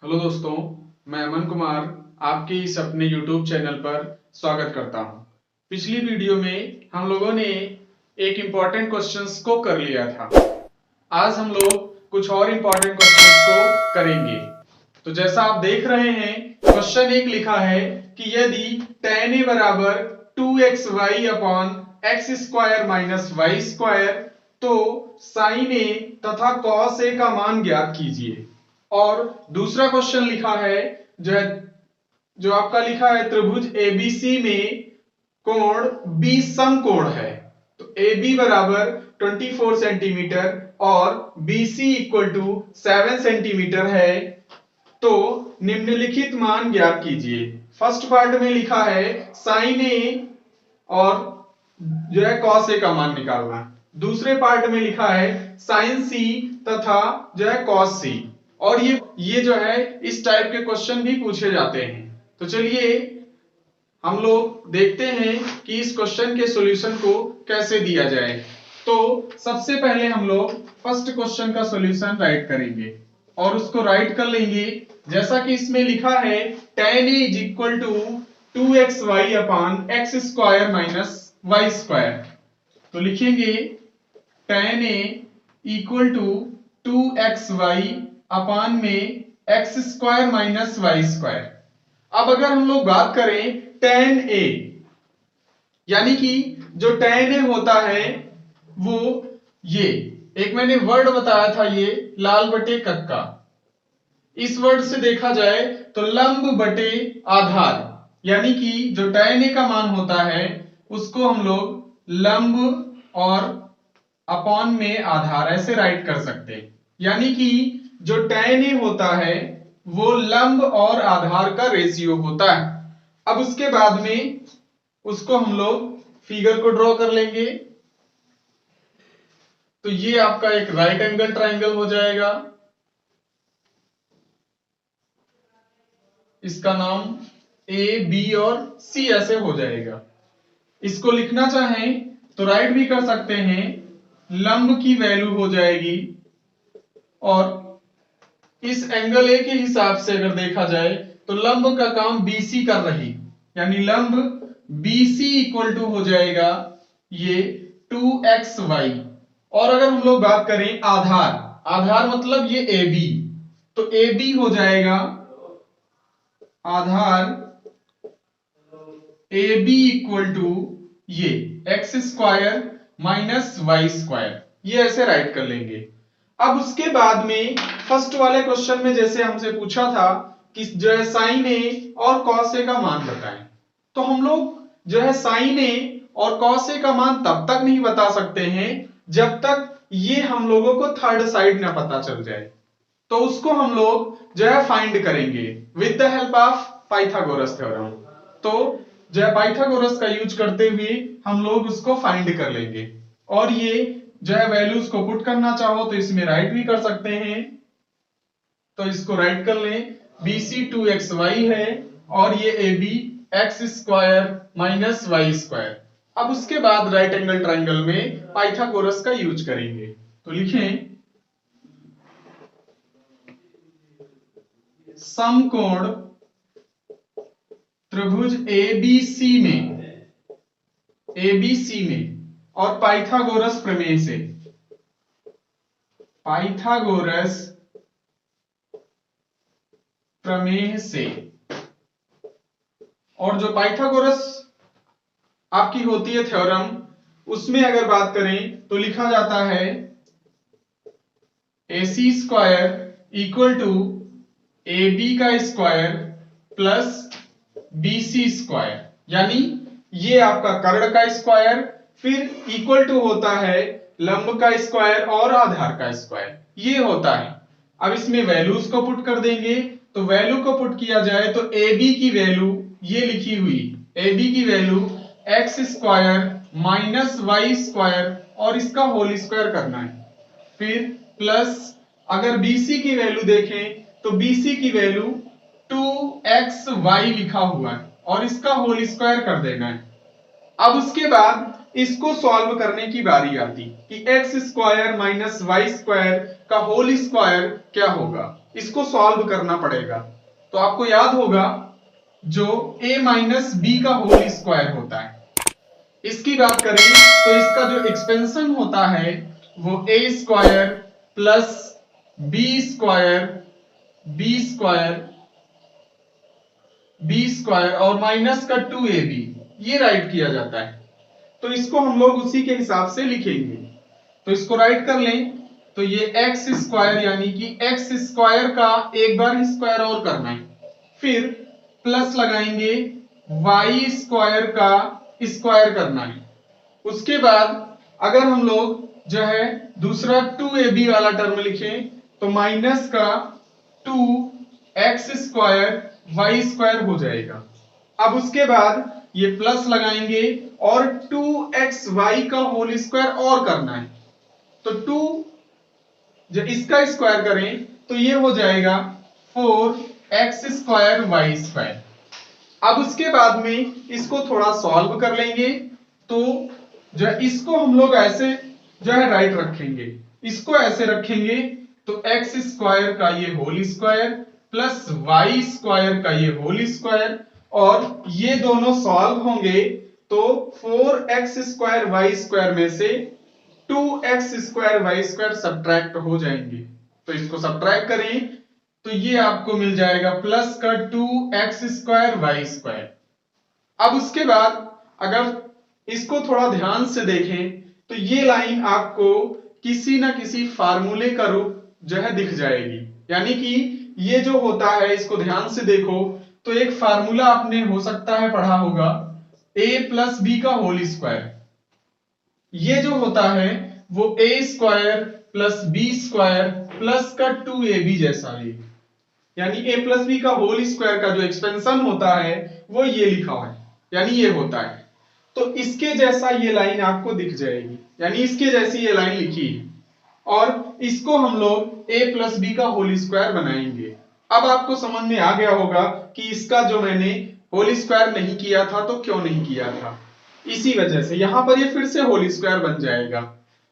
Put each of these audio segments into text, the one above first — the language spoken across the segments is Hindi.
हेलो दोस्तों, मैं अमन कुमार आपके इस अपने YouTube चैनल पर स्वागत करता हूं। पिछली वीडियो में हम लोगों ने एक इम्पॉर्टेंट क्वेश्चंस को कर लिया था। आज हम लोग कुछ और इम्पॉर्टेंट क्वेश्चंस को करेंगे। तो जैसा आप देख रहे हैं, क्वेश्चन एक लिखा है कि यदि tan a बराबर 2xy upon x square minus Y square तो sin a तथा cos a का मान ज्ञात कीजिए। और दूसरा क्वेश्चन लिखा है जो आपका लिखा है त्रिभुज एबीसी में कोण बी समकोण है। तो ए बी बराबर 24 सेंटीमीटर और BC इक्वल टू 7 सेंटीमीटर है। तो निम्नलिखित मान ज्ञात कीजिए। फर्स्ट पार्ट में लिखा है साइन ए और cos ए का मान निकालना। दूसरे पार्ट में लिखा है साइन सी तथा cos सी। और ये जो है इस टाइप के क्वेश्चन भी पूछे जाते हैं। तो चलिए हम लोग देखते हैं कि इस क्वेश्चन के सॉल्यूशन को कैसे दिया जाए। तो सबसे पहले हम लोग फर्स्ट क्वेश्चन का सॉल्यूशन राइट करेंगे और उसको राइट कर लेंगे जैसा कि इसमें लिखा है tan a is equal to 2xy upon x square minus Y square. तो लिखेंगे tan a equal to 2xy upon में x square minus Y square. अब अगर हम लोग बात करें tan a, यानी कि जो tan a होता है वो ये एक मैंने वर्ड बताया था, ये लाल बटे कक्का। इस वर्ड से देखा जाए तो लंब बटे आधार, यानी कि जो tan a का मान होता है उसको हम लोग लंब और अपॉन में आधार ऐसे राइट कर सकते हैं। यानी कि जो tan a होता है वो लंब और आधार का रेशियो होता है। अब उसके बाद में उसको हम लोग फिगर को ड्रॉ कर लेंगे। तो ये आपका एक राइट एंगल ट्राइंगल हो जाएगा। इसका नाम A, B और C ऐसे हो जाएगा। इसको लिखना चाहें तो राइट भी कर सकते हैं। लंब की वैल्यू हो जाएगी और इस एंगल ए के हिसाब से अगर देखा जाए तो लंब का काम BC कर रही, यानी लंब BC इक्वल टू हो जाएगा ये 2xy। और अगर हम लोग बात करें आधार, आधार मतलब ये AB, तो AB हो जाएगा आधार AB इक्वल टू ये x square minus Y square. ये ऐसे राइट कर लेंगे। अब उसके बाद में फर्स्ट वाले क्वेश्चन में जैसे हमसे पूछा था कि जो है साइन ए और कॉस ए का मान बताएं, तो हम लोग जो है साइन ए और कॉस ए का मान तब तक नहीं बता सकते हैं जब तक ये हम लोगों को थर्ड साइड ना पता चल जाए। तो उसको हम लोग जो है फाइंड करेंगे with the help of Pythagoras theorem. तो जो है पाइथागोरस का यूज करते हुए हम लोग उसको फाइंड कर लेंगे। और ये जो है वैल्यूज को पुट करना चाहो तो इसमें राइट भी कर सकते हैं। तो इसको राइट कर लें, BC 2xy है और ये AB x square minus Y square. अब उसके बाद राइट एंगल ट्राइंगल में पाइथागोरस का यूज करेंगे। तो लिखें समकोण त्रिभुज ABC में और पाइथागोरस प्रमेय से, पाइथागोरस प्रमेय से। और जो पाइथागोरस आपकी होती है थ्योरम, उसमें अगर बात करें तो लिखा जाता है AC square equal to AB का स्क्वायर प्लस BC स्क्वायर, यानी ये आपका कर्ण का स्क्वायर फिर इक्वल टू होता है लंब का स्क्वायर और आधार का स्क्वायर, ये होता है। अब इसमें वैल्यूज को पुट कर देंगे। तो वैल्यू को पुट किया जाए तो AB की वैल्यू ये लिखी हुई, AB की value x square minus Y square और इसका होल स्क्वायर करना है। फिर प्लस अगर BC की वैल्यू देखें तो BC की वैल्यू 2xy लिखा हुआ है और इसका होल स्क्वायर कर देना है। अब उसके बाद इसको सॉल्व करने की बारी आती कि x square minus Y square का होल स्क्वायर क्या होगा। इसको सॉल्व करना पड़ेगा। तो आपको याद होगा जो a माइनस बी का होल स्क्वायर होता है, इसकी बात करें तो इसका जो एक्सपेंशन होता है वो a square plus B square B square B square और माइनस का 2ab, ये राइट किया जाता है। तो इसको हम लोग उसी के हिसाब से लिखेंगे। तो इसको राइट कर लें तो ये एक्स स्क्वायर यानी कि एक्स स्क्वायर का एक बार स्क्वायर और करना है, फिर प्लस लगाएंगे वाई स्क्वायर का स्क्वायर करना है। उसके बाद अगर हम लोग जो है दूसरा 2ab वाला टर्म लिखें तो माइनस का 2x स्क्वायर वाई स्क्वायर हो जाएगा। अब उसके बाद ये प्लस लगाएंगे और 2xy का होल स्क्वायर और करना है। तो 2 जब इसका स्क्वायर करें तो ये हो जाएगा 4x स्क्वायर वाई स्क्वायर। अब उसके बाद में इसको थोड़ा सॉल्व कर लेंगे तो जो है इसको हम लोग ऐसे जो है राइट रखेंगे, इसको ऐसे रखेंगे तो एक्स स्क्वायर का ये whole square plus Y square का ये होल स्क्वायर और ये दोनों सॉल्व होंगे तो 4x स्क्वायर वाई स्क्वायर में से 2x square Y square subtract हो जाएंगे। तो इसको सब्ट्रैक्ट करें तो ये आपको मिल जाएगा प्लस का 2x स्क्वायर वाई स्क्वायर। अब उसके बाद अगर इसको थोड़ा ध्यान से देखें तो ये लाइन आपको किसी ना किसी फार्मूले का रूप जो है दिख जाएगी, यानी कि ये जो होता है इसको ध्यान से देखो तो एक फार्मूला आपने हो सकता है पढ़ा होगा a प्लस बी का होल स्क्वायर। ये जो होता है वो a square plus B square plus का 2ab जैसा है, यानी a प्लस बी का होल स्क्वायर का जो एक्सपेंशन होता है वो ये लिखा है, यानी ये होता है। तो इसके जैसा ये लाइन आपको दिख जाएगी, यानी इसके जैसी ये लाइन लिखी है और इसको हम लोग a प्लस बी का होल स्क्वायर बनाएंगे। अब आपको समझ में आ गया होगा कि इसका जो मैंने होल स्क्वायर नहीं किया था तो क्यों नहीं किया था, इसी वजह से यहां पर ये फिर से होल स्क्वायर बन जाएगा।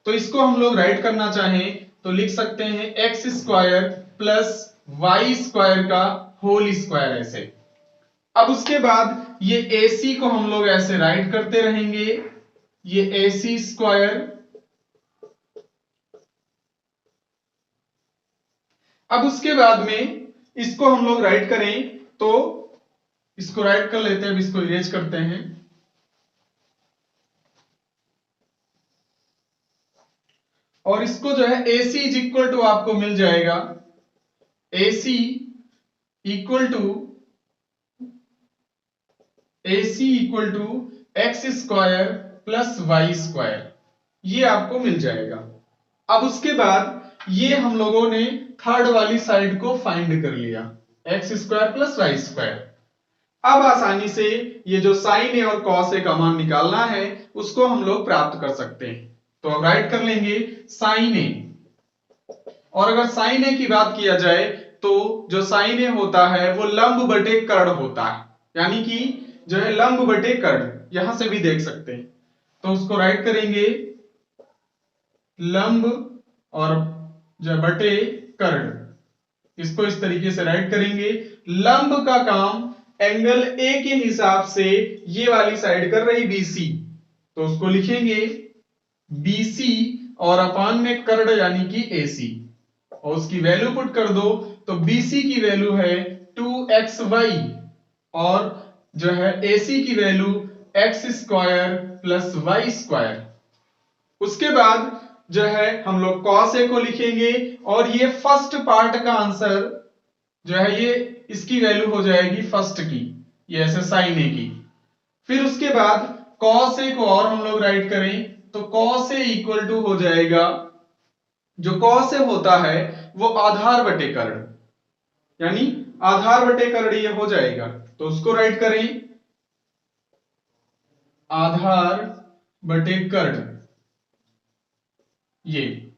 तो इसको हम लोग राइट करना चाहें तो लिख सकते हैं X square plus Y square का होल स्क्वायर ऐसे। अब उसके बाद ये AC को हम लोग ऐसे राइट करते रहेंगे, ये AC स्क्वायर। अब उसके बाद में इसको हम लोग राइट करें तो इसको राइट कर लेते हैं, अब इसको इरेज करते हैं। और इसको जो है AC इज इक्वल टू आपको मिल जाएगा AC equal to X square plus Y square, ये आपको मिल जाएगा। अब उसके बाद ये हम लोगों ने थर्ड वाली साइड को फाइंड कर लिया X square plus Y square. अब आसानी से ये जो साइन ए और कॉस ए का मान निकालना है उसको हम लोग प्राप्त कर सकते हैं। तो अब राइट कर लेंगे साइन ए, और अगर साइन ए की बात किया जाए तो जो साइन ए होता है वो लंब बटे कर्ण होता है, यानी कि जो है लंब बटे कर्ण, यहां से भी देख सकते हैं। तो उसको राइट करेंगे लंब और जो बटे कर्ण, इसको इस तरीके से राइट करेंगे। लंब का काम एंगल ए के हिसाब से ये वाली साइड कर रही BC, तो उसको लिखेंगे BC और अपान में कर्ण यानी कि AC, और उसकी वैल्यू पुट कर दो तो BC की वैल्यू है 2xy और जो है AC की value x square plus Y square. उसके बाद जो है हम लोग cos A को लिखेंगे और ये फर्स्ट पार्ट का आंसर जो है ये इसकी वैल्यू हो जाएगी फर्स्ट की, ये ऐसे sin A की। फिर उसके बाद cos A को और हम लोग राइट करें तो cos A इक्वल टू हो जाएगा, जो cos A होता है वो आधार बटे कर्ण, यानी आधार बटे कर्ण ये हो जाएगा। तो उसको राइट करें आधार बटे कर्ण ये,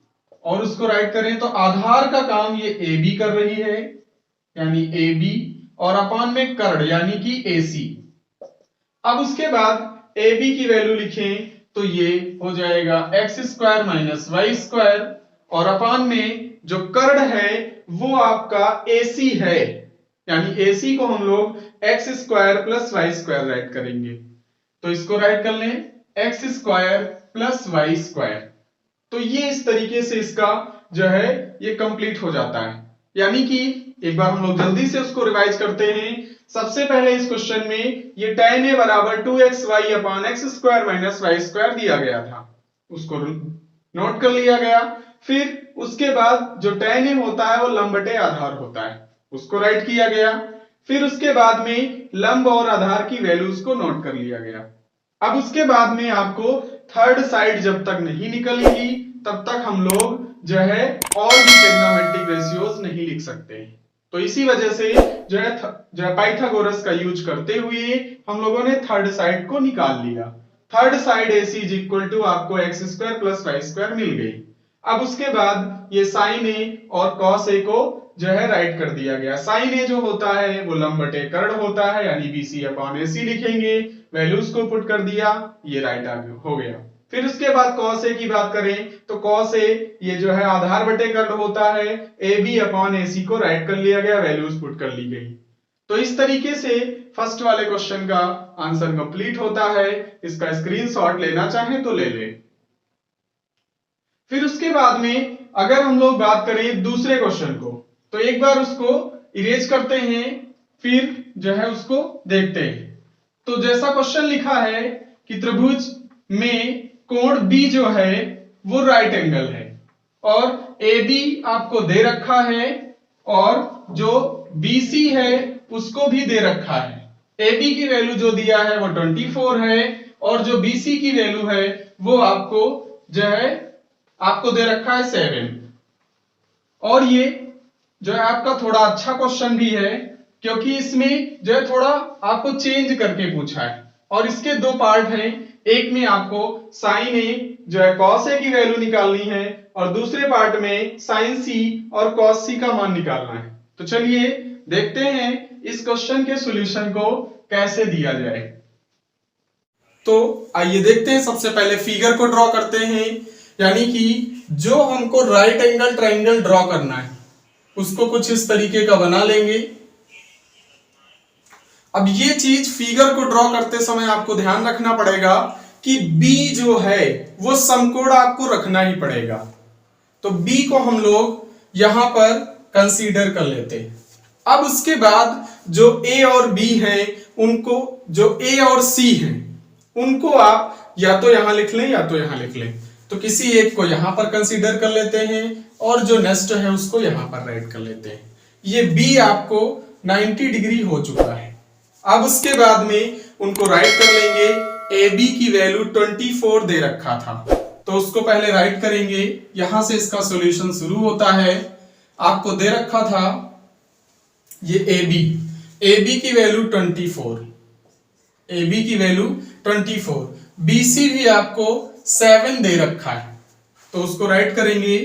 और उसको राइट करें तो आधार का काम ये AB कर रही है यानी AB और अपान में कर्ण यानी कि AC। अब उसके बाद AB की वैल्यू लिखें तो ये हो जाएगा X square minus Y square और अपान में जो कर्ण है वो आपका AC है, यानी AC को हम लोग x square plus Y square write करेंगे। तो इसको राइट कर लें x square plus Y square. तो ये इस तरीके से इसका जो है ये कंप्लीट हो जाता है। यानी कि एक बार हम लोग जल्दी से उसको रिवाइज करते हैं। सबसे पहले इस क्वेश्चन में ये tan a बराबर 2xy upon x square minus Y square दिया गया था, उसको नोट कर लिया गया। फिर उसके बाद जो tan a होता है वो लंब बटे आधार होता है, उसको राइट किया गया। फिर उसके बाद में लंब और आधार की वैल्यूज को नोट कर लिया गया। अब उसके बाद में आपको थर्ड साइड जब तक नहीं निकलेगी तब तक हम लोग जो है और भी ट्रिग्नोमेट्रिक रेशियोज नहीं लिख सकते। तो इसी वजह से जो है पाइथागोरस का यूज करते हुए हम लोगों ने थर्ड साइड को निकाल लिया। Third side AC is equal to आपको x square plus Y square मिल गई। अब उसके बाद ये साइन A और कॉस A को जो है राइट कर दिया गया। साइन A जो होता है वो लंब बटे कर्ण होता है, यानी BC अपॉन AC लिखेंगे, वैल्यूज को पुट कर दिया, ये राइट हो गया। फिर उसके बाद cos A की बात करें तो cos A ये जो है आधार बटे कर्ण होता है, AB अपॉन AC को राइट कर लिया गया, वैल्यूज पुट कर ली गई। तो इस तरीके से फर्स्ट वाले क्वेश्चन का आंसर कंप्लीट होता है। इसका स्क्रीनशॉट लेना चाहें तो ले लें। फिर उसके बाद में अगर हम लोग बात करें दूसरे क्वेश्चन को, तो एक बार उसको इरेज करते हैं, फिर जो है उसको देखते हैं। तो जैसा क्वेश्चन लिखा है कि त्रिभुज में कोण B जो है वो राइट एंगल है और AB आपको दे रखा है और जो BC है उसको भी दे रखा है। AB की वैल्यू जो दिया है वो 24 है और जो BC की वैल्यू है वो आपको जो है आपको दे रखा है 7। और ये जो है आपका थोड़ा अच्छा क्वेश्चन भी है क्योंकि इसमें जो है थोड़ा आपको चेंज करके पूछा है और इसके दो पार्ट हैं। एक में आपको साइन A जो है cos A की वैल्यू निकालनी है और दूसरे पार्ट में साइन C और cos C का मान निकालना है। तो चलिए देखते हैं इस क्वेश्चन के सॉल्यूशन को कैसे दिया जाए। तो आइए देखते हैं, सबसे पहले फिगर को ड्रॉ करते हैं, यानी कि जो हमको राइट एंगल ट्रायंगल ड्रॉ करना है उसको कुछ इस तरीके का बना लेंगे। अब ये चीज फिगर को ड्रॉ करते समय आपको ध्यान रखना पड़ेगा कि B जो है वो समकोण आपको रखना ही पड़ेगा। तो B को हम लोग यहां पर कंसीडर कर लेते हैं। अब उसके बाद जो A और B हैं उनको, जो A और C हैं उनको आप या तो यहां लिख लें या तो यहां लिख लें। तो किसी एक को यहां पर कंसीडर कर लेते हैं और जो नेक्स्ट है उसको यहां पर राइट कर लेते हैं। ये B आपको 90 डिग्री हो चुका है। अब उसके बाद में उनको राइट कर लेंगे। AB की वैल्यू 24 दे रखा था तो उसको पहले राइट करेंगे। यहां से इसका सॉल्यूशन शुरू होता है। आपको दे रखा था ये AB की वैल्यू 24, AB की वैल्यू 24, BC भी आपको 7 दे रखा है तो उसको राइट करेंगे।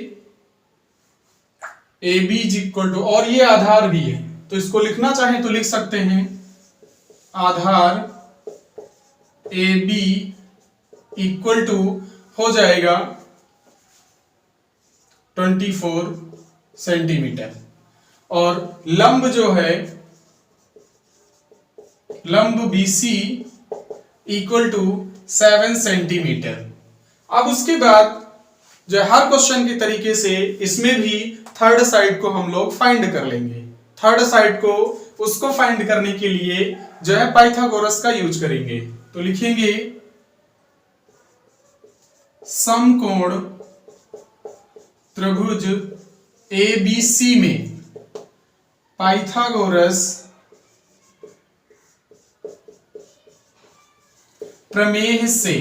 AB इज इक्वल टू, और ये आधार भी है तो इसको लिखना चाहें तो लिख सकते हैं, आधार AB इक्वल टू हो जाएगा 24 सेंटीमीटर और लंब जो है लंब BC इक्वल टू 7 सेंटीमीटर। अब उसके बाद जो हर क्वेश्चन के तरीके से इसमें भी थर्ड साइड को हम लोग फाइंड कर लेंगे। थर्ड साइड को उसको फाइंड करने के लिए जो है पाइथागोरस का यूज करेंगे। तो लिखेंगे समकोण त्रिभुज ABC में पाइथागोरस प्रमेय से,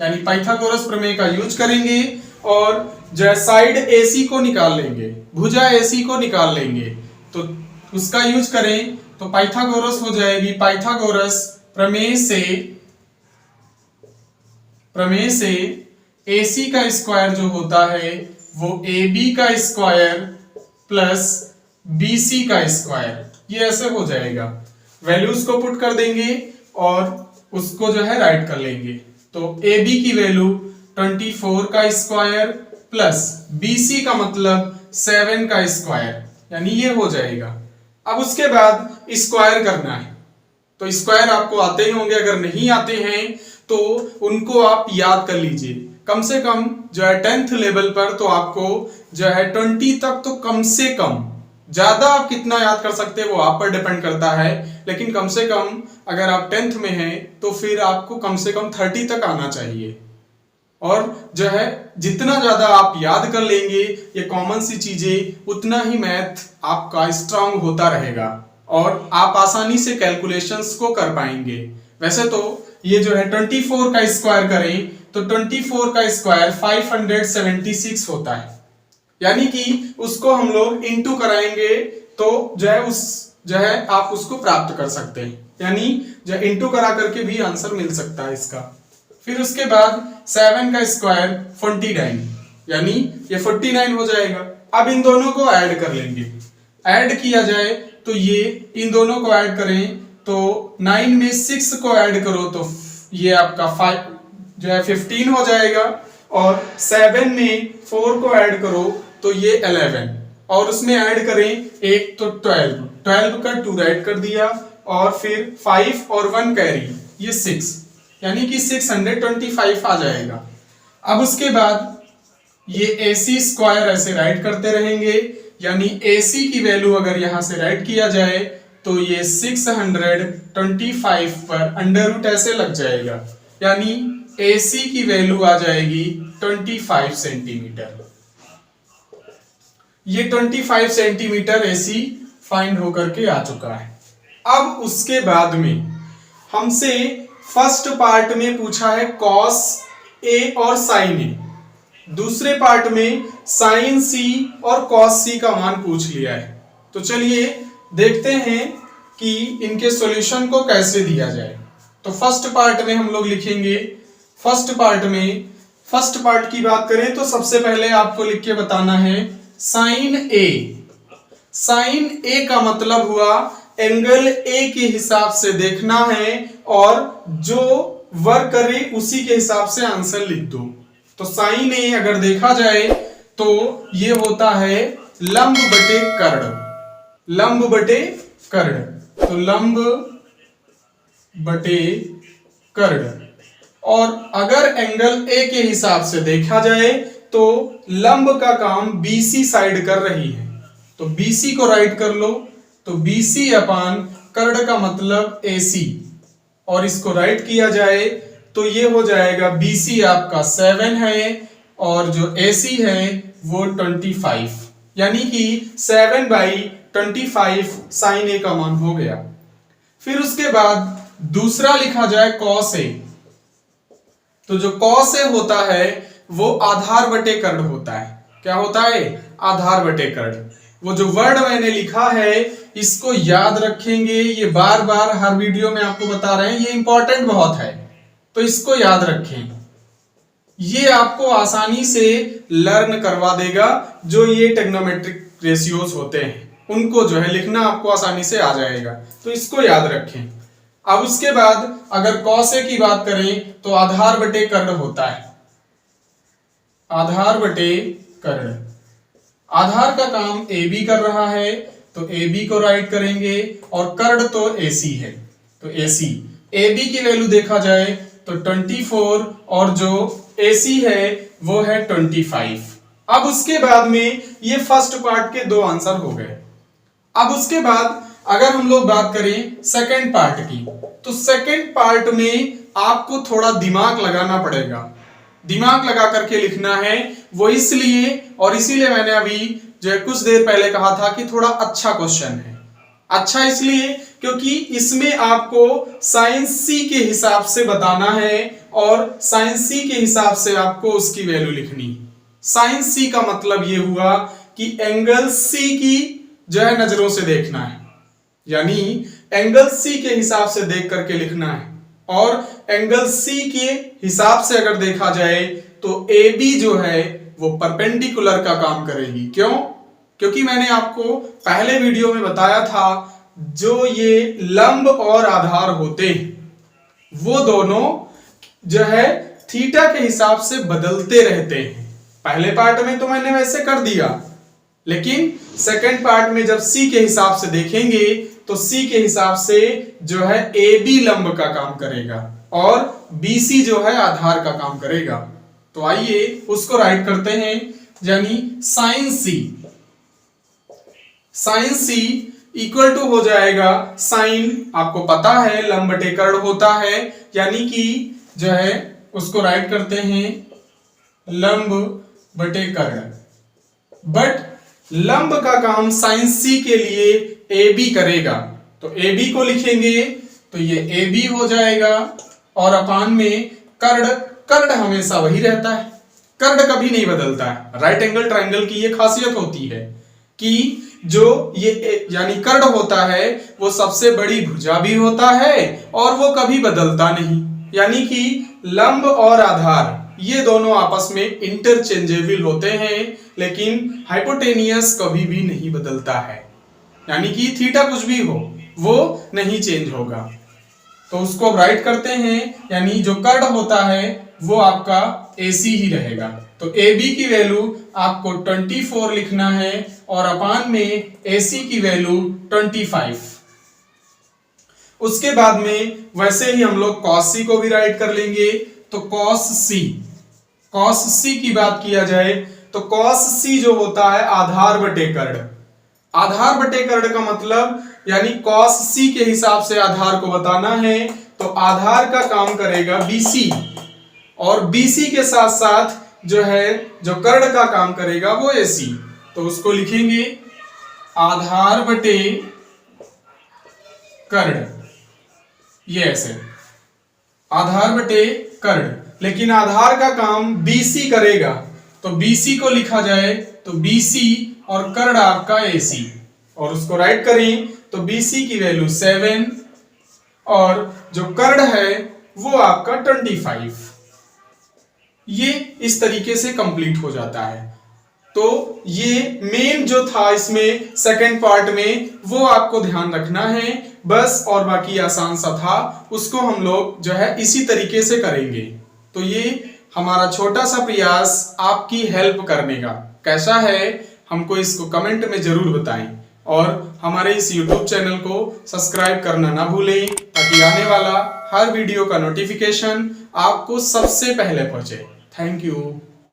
यानी पाइथागोरस प्रमेय का यूज करेंगे और जो साइड AC को निकाल लेंगे, भुजा AC को निकाल लेंगे। तो उसका यूज करें तो पाइथागोरस हो जाएगी, पाइथागोरस प्रमेय से AC का स्क्वायर जो होता है वो AB का स्क्वायर प्लस BC का स्क्वायर, ये ऐसे हो जाएगा। वैल्यूज को पुट कर देंगे और उसको जो है राइट कर लेंगे। तो AB की वैल्यू 24 का स्क्वायर प्लस BC का मतलब 7 का स्क्वायर, यानी ये हो जाएगा। अब उसके बाद स्क्वायर करना है, तो स्क्वायर आपको आते ही होंगे, अगर नहीं आते हैं तो उनको आप याद कर लीजिए। कम से कम जो है 10th लेवल पर तो आपको जो है 20 तक तो कम से कम, ज्यादा आप कितना याद कर सकते हैं वो आप पर डिपेंड करता है, लेकिन कम से कम अगर आप 10th में हैं तो फिर आपको कम से कम 30 तक आना चाहिए। और जो है जितना ज्यादा आप याद कर लेंगे ये कॉमन सी चीजें, उतना ही मैथ आपका स्ट्रांग होता रहेगा और आप आसानी से कैलकुलेशंस को कर पाएंगे। वैसे तो ये जो है 24 का स्क्वायर करें तो 24 का स्क्वायर 576 होता है, यानी कि उसको हम लोग इंटू कराएंगे तो जो है आप उसको प्राप्त कर सकते हैं, यानी जो इंटू करा करके भी आंसर मिल सकता है इसका। फिर उसके बाद 7 का स्क्वायर 49, यानी ये 49 हो जाएगा। अब इन दोनों को ऐड कर लेंगे, ऐड किया जाए तो ये इन दोनों को ऐड करें तो 9 में 6 को ऐड करो तो ये आपका 5 जो है 15 हो जाएगा, और 7 में 4 को ऐड करो तो ये 11, और उसमें ऐड करें एक तो 12 का 2 ऐड कर दिया, और फिर 5 और 1 कैरी ये 6, यानी कि 625 आ जाएगा। अब उसके बाद ये AC स्क्वायर ऐसे राइट करते रहेंगे, यानी AC की वैल्यू अगर यहां से राइट किया जाए तो ये 625 पर अंडर रूट ऐसे लग जाएगा, यानी AC की वैल्यू आ जाएगी 25 सेंटीमीटर। ये 25 सेंटीमीटर AC फाइंड होकर के आ चुका है। अब उसके बाद में हमसे फर्स्ट पार्ट में पूछा है कॉस A और साइन A, दूसरे पार्ट में साइन C और कॉस C का मान पूछ लिया है। तो चलिए देखते हैं कि इनके सॉल्यूशन को कैसे दिया जाए। तो फर्स्ट पार्ट में हम लोग लिखेंगे, फर्स्ट पार्ट की बात करें तो सबसे पहले आपको लिख के बताना है साइन A। साइन A का मतलब हुआ एंगल A के हिसाब से देखना है और जो वर्क करे उसी के हिसाब से आंसर लिख दो। तो साइन A अगर देखा जाए तो ये होता है लंब बटे कर्ण, लंब बटे कर्ण, तो लंब बटे कर्ण। और अगर एंगल A के हिसाब से देखा जाए तो लंब का काम BC साइड कर रही है, तो BC को राइट कर लो, तो BC अपान कर्ण का मतलब AC, और इसको राइट किया जाए तो ये हो जाएगा BC आपका 7 है और जो AC है वो 25, यानी कि 7/25 साइन A का मान हो गया। फिर उसके बाद दूसरा लिखा जाए कॉस A, तो जो कॉस A होता है वो आधार बटे कर्ण होता है। क्या होता है? आधार बटे कर्ण। वो जो वर्ड मैंने लिखा है इसको याद रखेंगे, ये बार बार हर वीडियो में आपको बता रहे हैं, ये इंपॉर्टेंट बहुत है, तो इसको याद रखें। ये आपको आसानी से लर्न करवा देगा, जो ये ट्रिग्नोमेट्रिक रेशियोज होते हैं उनको जो है लिखना आपको आसानी से आ जाएगा, तो इसको याद रखें। अब उसके बाद अगर कॉस A की बात करें तो आधार बटे कर्ण होता है, आधार बटे कर्ण। आधार का काम AB कर रहा है तो AB को राइट करेंगे, और कर्ण तो AC है तो AC। AB की वैल्यू देखा जाए तो 24 और जो AC है वो है 25। अब उसके बाद में ये फर्स्ट पार्ट के दो आंसर हो गए। अब उसके बाद अगर हम लोग बात करें सेकंड पार्ट की, तो सेकंड पार्ट में आपको थोड़ा दिमाग लगाना पड़ेगा, दिमाग लगा करके लिखना है। वो इसलिए और इसीलिए मैंने अभी जो है कुछ देर पहले कहा था कि थोड़ा अच्छा क्वेश्चन है। अच्छा इसलिए क्योंकि इसमें आपको साइन C के हिसाब से बताना है और साइन C के हिसाब से आपको उसकी वैल्यू लिखनी। साइन C का मतलब ये हुआ कि एंगल C की जो है नजरों से देखना है, यानी एंगल C के हिसाब से देख करके लिखना है। और एंगल C के हिसाब से अगर देखा जाए तो AB जो है वो परपेंडिकुलर का काम करेगी। क्यों? क्योंकि मैंने आपको पहले वीडियो में बताया था जो ये लंब और आधार होते हैं वो दोनों जो है थीटा के हिसाब से बदलते रहते हैं। पहले पार्ट में तो मैंने वैसे कर दिया, लेकिन सेकंड पार्ट में जब सी के हिसाब से देखेंगे तो सी के हिसाब से जो है ए बी लंब का काम करेगा और बी सी जो है आधार का काम करेगा। तो आइए उसको राइट करते हैं, यानी साइन सी इक्वल टू हो जाएगा साइन, आपको पता है लंब बटे कर्ण होता है, यानी कि जो है उसको राइट करते हैं लंब बटे कर्ण। बट लंब का काम साइन सी के लिए ए बी करेगा, तो ए बी को लिखेंगे तो ये ए बी हो जाएगा और अपान में कर्ण हमेशा वही रहता है, कर्ण कभी नहीं बदलता है। राइट एंगल ट्रायंगल की ये खासियत होती है कि जो ये यानी कर्ण होता है वो सबसे बड़ी भुजा भी होता है और वो कभी बदलता नहीं, यानी कि लंब और आधार ये दोनों आपस में इंटरचेंजेबल होते हैं, लेकिन हाइपोटेनियस कभी भी नहीं बदलता है, यानी कि थीटा कुछ भी हो वो नहीं चेंज होगा। तो उसको राइट करते हैं, यानी जो कर्ण होता है वो आपका AC ही रहेगा। तो AB की वैल्यू आपको 24 लिखना है और अपान में AC की वैल्यू 25। उसके बाद में वैसे ही हम लोग cos C को भी राइट कर लेंगे। तो cos C की बात किया जाए तो cos C जो होता है आधार बटे कर्ण। आधार बटे कर्ण का मतलब यानी cos C के हिसाब से आधार को बताना है, तो आधार का काम करेगा BC और BC के साथ साथ जो है जो कर्ण का काम करेगा वो AC। तो उसको लिखेंगे आधार बटे कर्ण, ये ऐसे आधार बटे कर्ण, लेकिन आधार का काम BC करेगा, तो BC को लिखा जाए तो BC और कर्ण आपका AC, और उसको राइट करें तो BC की वैल्यू 7 और जो कर्ण है वो आपका 25। ये इस तरीके से कंप्लीट हो जाता है। तो ये मेन जो था इसमें सेकंड पार्ट में वो आपको ध्यान रखना है बस, और बाकी आसान सा था, उसको हम लोग जो है इसी तरीके से करेंगे। तो ये हमारा छोटा सा प्रयास आपकी हेल्प करने का कैसा है हमको इसको कमेंट में जरूर बताएं, और हमारे इस YouTube चैनल को सब्सक्राइब करना ना भूलें ताकि आने वाला हर वीडियो का नोटिफिकेशन आपको सबसे पहले पहुंचे। Thank you.